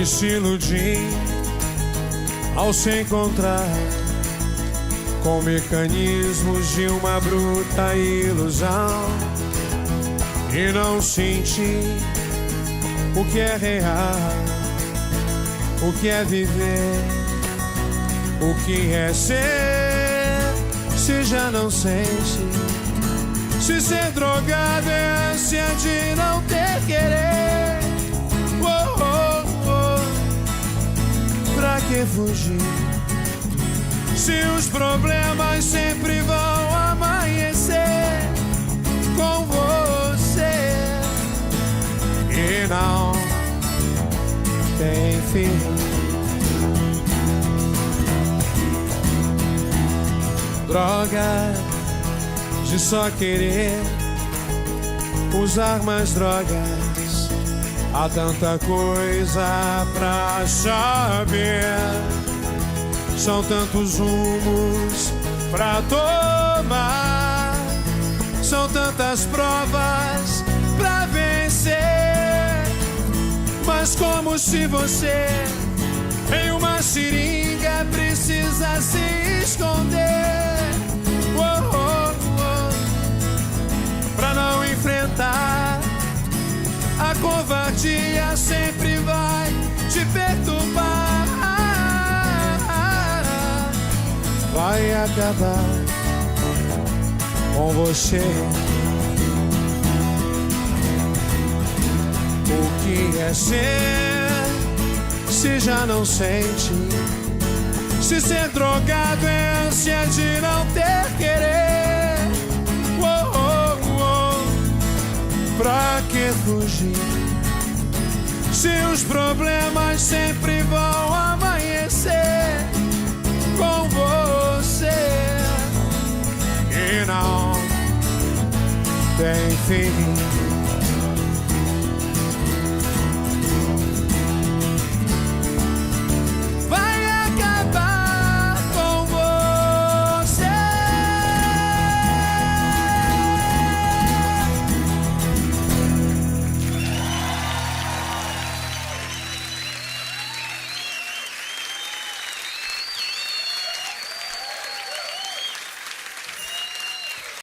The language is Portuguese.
e se iludir ao se encontrar com mecanismos de uma bruta ilusão e não sentir o que é real, o que é viver, o que é ser, se já não sente. Se ser drogado é ânsia de não ter querer. Oh, oh, oh. Pra que fugir? Se os problemas sempre vão amanhecer com você e não tem fim. Droga de só querer usar mais drogas. Há tanta coisa pra saber, são tantos rumos pra tomar, são tantas provas pra vencer. Mas como se você em uma seringa precisa se esconder, oh, oh, oh, pra não enfrentar a covardia, sempre vai te perturbar. Vai acabar com você. O que é ser, se já não sente? Se ser drogado é ânsia de não ter querer. Oh, oh, oh. Pra que fugir? Se os problemas sempre vão amanhecer com você e não tem fim.